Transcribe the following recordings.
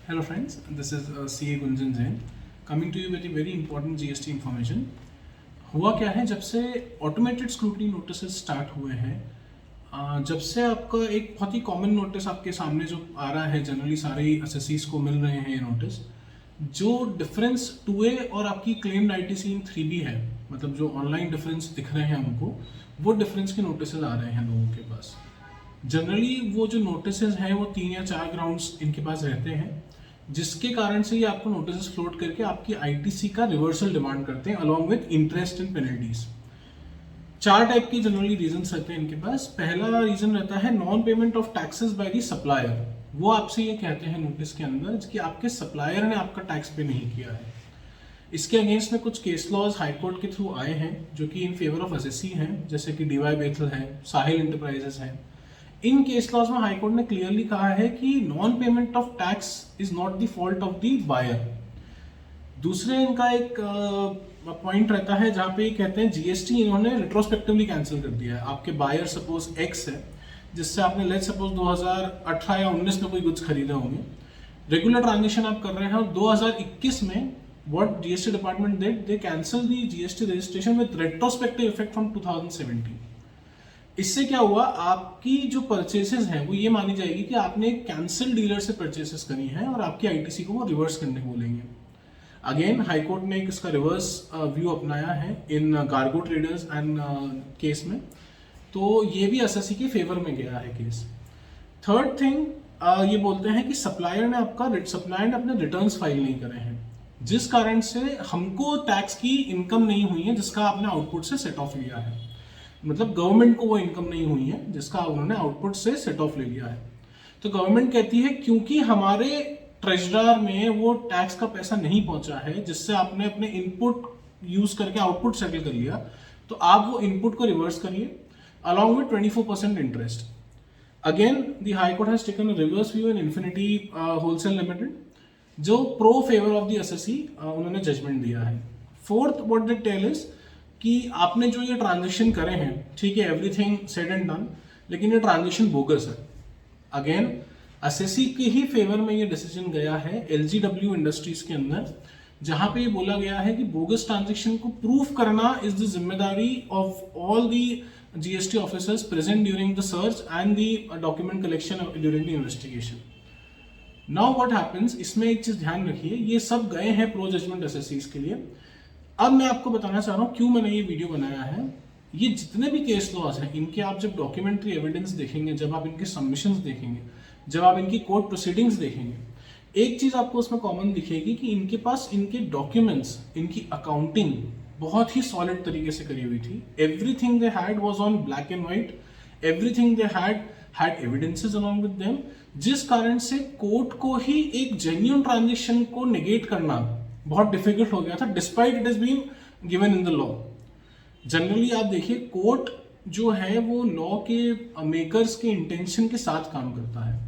Hello friends, this is CA Gunjan Jain coming to you with a very important GST information. हुआ क्या है, जब से automated scrutiny notice start हुए हैं, जब से आपका एक बहुत ही कॉमन नोटिस आपके सामने जो आ रहा है, जनरली सारे एसएससीज को मिल रहे हैं ये नोटिस, जो डिफरेंस 2A और आपकी क्लेम्ड आईटीसी इन 3B है, मतलब जो ऑनलाइन डिफरेंस दिख रहे हैं हमको, वो डिफरेंस के नोटिस आ रहे हैं लोगों के पास। जनरली वो जो नोटिस हैं वो 3 या 4 ग्राउंड्स इनके पास रहते हैं, जिसके कारण से ये आपको नोटिस फ्लोट करके आपकी आईटीसी का रिवर्सल डिमांड करते हैं along with interest and penalties. 4 type की जनरली रीजंस रहते हैं इनके पास। पहला रीजन रहता है non payment of taxes by the supplier. वो आपसे ये कहते हैं नोटिस के अंदर कि आपके सप्लायर ने आपका टैक्स पे नहीं किया है। इसके अगेंस्ट में कुछ केस लॉज हाईकोर्ट के थ्रू आए हैं जो कि इन फेवर ऑफ एसएससी हैं, जैसे कि डीवाई बेथल है, साहिल इंटरप्राइजेस है। इन केस लॉज में हाईकोर्ट ने क्लियरली कहा है कि non payment of tax is not the fault of the buyer. दूसरे इनका एक पॉइंट रहता है जहां पे कहते हैं जीएसटी इन्होंने रिट्रोस्पेक्टिवली कैंसिल कर दिया है। आपके बायर सपोज एक्स है, जिससे आपने लेट सपोज 2018 या 19 में कोई गुड्स खरीदे होंगे, रेगुलर ट्रांजेक्शन आप कर रहे हैं, और 2021 में what GST department did, they cancel the GST registration with retrospective effect from 2017। इससे क्या हुआ, आपकी जो परचेसेस हैं वो ये मानी जाएगी कि आपने कैंसिल डीलर से परचेसेस करी हैं और आपकी आईटीसी को वो रिवर्स करने बोलेंगे। अगेन हाईकोर्ट ने एक इसका रिवर्स व्यू अपनाया है इन कार्गो ट्रेडर्स एंड केस में, तो ये भी एसएससी के फेवर में गया है केस। थर्ड थिंग, ये बोलते हैं कि सप्लायर ने अपने रिटर्न्स फाइल नहीं करे हैं, जिस कारण से हमको टैक्स की इनकम नहीं हुई है जिसका आपने आउटपुट से सेट ऑफ लिया है। मतलब गवर्नमेंट को वो इनकम नहीं हुई है जिसका उन्होंने आउटपुट से सेट ऑफ ले लिया है। तो गवर्नमेंट कहती है क्योंकि हमारे ट्रेजरर में वो टैक्स का पैसा नहीं पहुंचा है जिससे आपने अपने इनपुट यूज करके आउटपुट सेटल कर लिया, तो आप वो इनपुट को रिवर्स करिए along with 24% interest. Again the high court has taken a reverse view in infinity wholesale limited, जो pro favour of the SSC उन्होंने जजमेंट दिया है। Fourth what they tell is कि आपने जो ये ट्रांजेक्शन करे हैं, ठीक है, एवरीथिंग सेड एंड डन, लेकिन ये ट्रांजेक्शन बोगस है। अगेन एसएससी के ही फेवर में ये डिसीजन गया है एलजीडब्ल्यू इंडस्ट्रीज के अंदर, जहां पे ये बोला गया है कि बोगस ट्रांजेक्शन को प्रूफ करना इज द जिम्मेदारी of all the GST officers present during the search and the document collection during the investigation. Now what happens, इसमें एक चीज ध्यान रखिए, ये सब गए हैं प्रो जजमेंट एसएससीज के लिए। अब मैं आपको बताना चाह रहा हूं क्यों मैंने ये वीडियो बनाया है। ये जितने भी केस लॉज हैं, इनके आप जब डॉक्यूमेंट्री एविडेंस देखेंगे, जब आप इनके सबमिशंस देखेंगे, जब आप इनकी कोर्ट प्रोसीडिंग्स देखेंगे, एक चीज आपको उसमें कॉमन दिखेगी कि इनके पास इनके डॉक्यूमेंट्स, इनकी अकाउंटिंग बहुत ही सॉलिड तरीके से करी हुई थी। Everything they had was on black and white, everything they had evidences along with them, जिस कारण से कोर्ट को ही एक जेन्युइन ट्रांजेक्शन को नेगेट करना बहुत डिफिकल्ट हो गया था, despite it is been given in the law. Generally आप देखिए, कोर्ट जो है वो लॉ के मेकर्स के इंटेंशन के साथ काम करता है।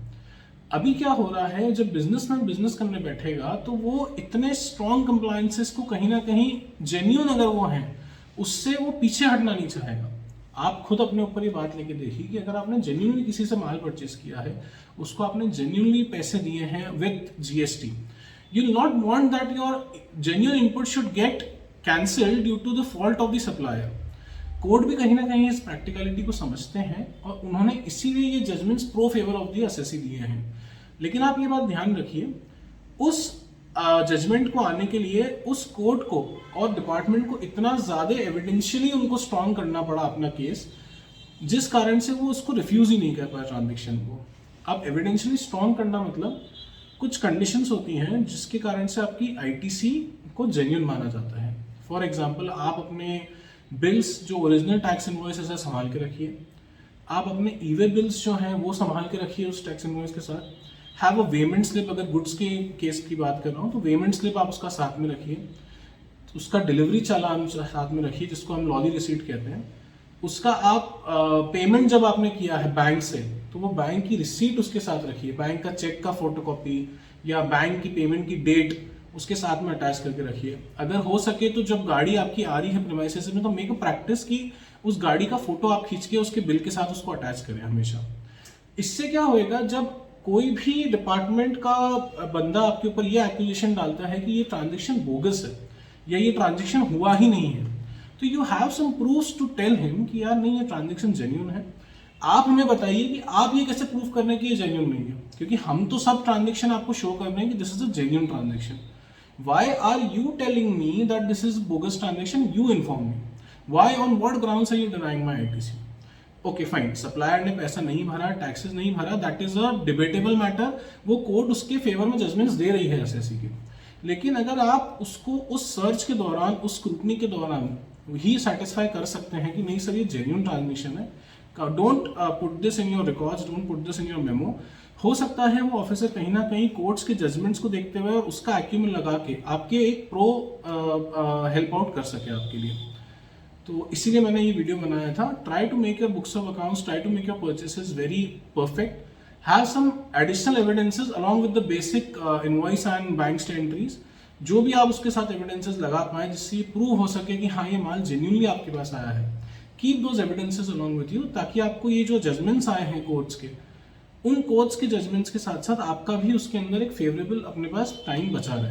अभी क्या हो रहा है, जब बिजनेसमैन बिजनेस करने बैठेगा तो वो इतने स्ट्रॉन्ग कंप्लायंसेस को कहीं ना कहीं जेन्युइन अगर वो हैं, उससे वो पीछे हटना नहीं चाहेगा। आप खुद अपने ऊपर ये बात लेके देखिए कि अगर आपने जेन्युइनली किसी से माल परचेस किया है, उसको आपने जेन्युइनली पैसे दिए हैं with GST, you will not want that your genuine input should get cancelled due to the fault of the supplier. Court भी कहीं ना कहीं इस प्रैक्टिकलिटी को समझते हैं और उन्होंने इसीलिए ये judgments pro favour of the SSC दिए हैं। लेकिन आप ये बात ध्यान रखिए, उस जजमेंट को आने के लिए उस कोर्ट को और डिपार्टमेंट को इतना ज्यादा एविडेंशियली उनको स्ट्रॉन्ग करना पड़ा अपना केस, जिस कारण से वो उसको रिफ्यूज ही नहीं कर पाया ट्रांजेक्शन को। अब एविडेंशियली स्ट्रॉन्ग करना मतलब कुछ कंडीशंस होती हैं जिसके कारण से आपकी आईटीसी को जेन्युइन माना जाता है। फॉर एग्जांपल, आप अपने बिल्स जो ओरिजिनल टैक्स इनवॉइसेस है संभाल के रखिए, आप अपने ईवे बिल्स जो हैं वो संभाल के रखिए उस टैक्स इनवॉइस के साथ। हैव अ वेमेंट स्लिप, अगर गुड्स के केस की बात कर रहा हूँ तो वेमेंट स्लिप आप उसका साथ में रखिए, उसका डिलीवरी चालान साथ में रखिए जिसको हम लॉली रिसीट कहते हैं। उसका आप पेमेंट जब आपने किया है बैंक से, तो वो बैंक की रिसीट उसके साथ रखिए, बैंक का चेक का फोटोकॉपी या बैंक की पेमेंट की डेट उसके साथ में अटैच करके रखिए। अगर हो सके तो जब गाड़ी आपकी आ रही है प्रीमाइसेस में, तो मेक अ प्रैक्टिस की उस गाड़ी का फोटो आप खींच के उसके बिल के साथ उसको अटैच करें हमेशा। इससे क्या होएगा, जब कोई भी डिपार्टमेंट का बंदा आपके ऊपर ये एक्यूजेशन डालता है कि ये ट्रांजेक्शन बोगस है या ये ट्रांजेक्शन हुआ ही नहीं है, तो you have some proofs to tell him कि यार नहीं, ये ट्रांजेक्शन जेन्युइन है। आप हमें बताइए कि आप ये कैसे प्रूफ करने की ये जेन्युइन नहीं है, क्योंकि हम तो सब ट्रांजेक्शन आपको शो कर रहे हैं कि this is a genuine transaction. Why are you telling me that this is bogus transaction? You inform me. Why, on what grounds are you denying my ITC? Okay fine, supplier ने पैसा नहीं भरा, taxes नहीं भरा, that is a debatable matter. वो court उसके favour में judgments दे रही है एसएससी के। लेकिन अगर आप उसको उस सर्च के दौरान, उस स्क्रूटनी के दौरान ही सेटिस्फाई कर सकते हैं कि नहीं सर ये जेन्युइन ट्रांजेक्शन है, don't put this in your records, don't put this in your memo. हो सकता है वो ऑफिसर कहीं ना कहीं कोर्ट्स के जजमेंट्स को देखते हुए और उसका एक्यूमेंट लगा के आपके एक प्रो हेल्प आउट कर सके आपके लिए। तो इसीलिए मैंने ये वीडियो बनाया था। Try to make your books of accounts, try to make your purchases very perfect, have some additional evidences along with the basic invoice and bank entries, जो भी आप उसके साथ एविडेंसेस लगा पाए जिससे ये प्रूव हो सके कि हाँ ये माल जेन्युइनली आपके पास आया है। Keep those evidences along with you, ताकि आपको ये जो जजमेंट्स आए हैं कोर्ट्स के, उन कोर्ट्स के जजमेंट्स के साथ साथ आपका भी उसके अंदर एक फेवरेबल अपने पास टाइम बचा रहे।